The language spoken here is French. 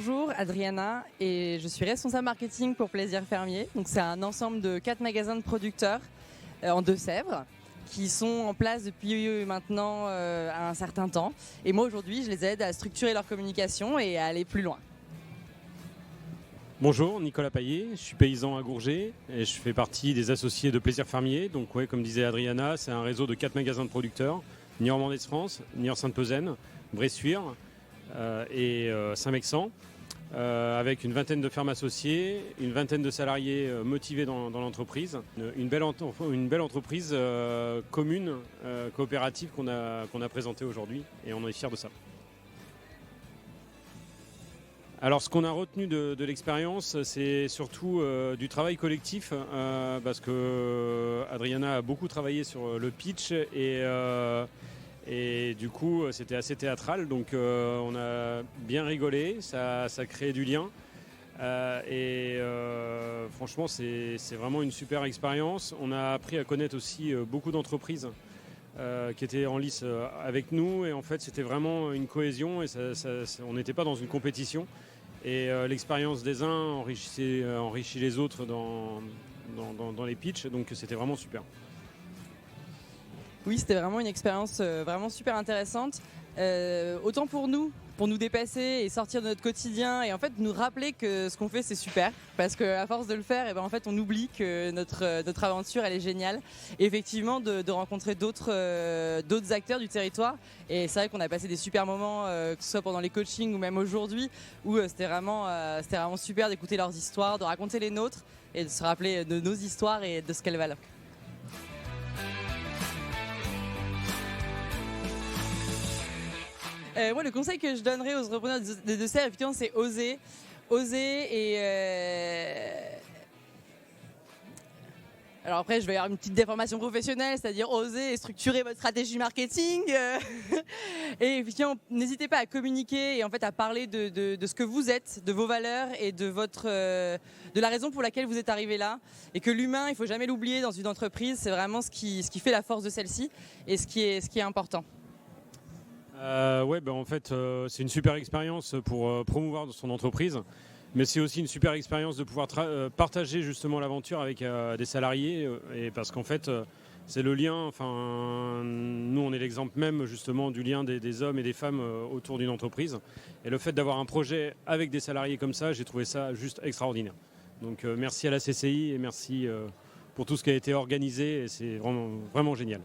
Bonjour, Adriana, et je suis responsable marketing pour Plaisir Fermier. Donc c'est un ensemble de 4 magasins de producteurs en Deux-Sèvres qui sont en place depuis maintenant un certain temps. Et moi aujourd'hui, je les aide à structurer leur communication et à aller plus loin. Bonjour, Nicolas Paillet, je suis paysan à Gourget et je fais partie des associés de Plaisir Fermier. Donc ouais, comme disait Adriana, c'est un réseau de 4 magasins de producteurs, Niort-Mendès-France, Niort-Sainte-Pezaine, Bressuire et Saint-Mexan, avec une vingtaine de fermes associées, une vingtaine de salariés motivés dans l'entreprise. Une belle entreprise commune, coopérative qu'on a présentée aujourd'hui et on est fiers de ça. Alors ce qu'on a retenu de l'expérience, c'est surtout du travail collectif, parce que Adriana a beaucoup travaillé sur le pitch et du coup c'était assez théâtral, donc on a bien rigolé, ça crée du lien franchement c'est vraiment une super expérience. On a appris à connaître aussi beaucoup d'entreprises qui étaient en lice avec nous et en fait c'était vraiment une cohésion et on n'était pas dans une compétition et l'expérience des uns enrichit les autres dans les pitchs, donc c'était vraiment super. Oui, c'était vraiment une expérience vraiment super intéressante, autant pour nous dépasser et sortir de notre quotidien et en fait nous rappeler que ce qu'on fait c'est super, parce qu'à force de le faire, et ben en fait on oublie que notre aventure elle est géniale. Et effectivement de rencontrer d'autres acteurs du territoire, et c'est vrai qu'on a passé des super moments, que ce soit pendant les coachings ou même aujourd'hui, où c'était vraiment super d'écouter leurs histoires, de raconter les nôtres et de se rappeler de nos histoires et de ce qu'elles valent. Moi, le conseil que je donnerais aux entrepreneurs de Deux-Sèvres, effectivement, c'est oser. Oser Alors après, je vais avoir une petite déformation professionnelle, c'est-à-dire oser et structurer votre stratégie marketing. Et effectivement, n'hésitez pas à communiquer et en fait à parler de ce que vous êtes, de vos valeurs et de la raison pour laquelle vous êtes arrivé là. Et que l'humain, il ne faut jamais l'oublier dans une entreprise, c'est vraiment ce qui fait la force de celle-ci et ce qui est important. En fait, c'est une super expérience pour promouvoir son entreprise, mais c'est aussi une super expérience de pouvoir partager justement l'aventure avec des salariés, et parce qu'en fait, c'est le lien. Enfin, nous, on est l'exemple même justement du lien des hommes et des femmes autour d'une entreprise, et le fait d'avoir un projet avec des salariés comme ça, j'ai trouvé ça juste extraordinaire. Donc, merci à la CCI et merci pour tout ce qui a été organisé, et c'est vraiment, vraiment génial.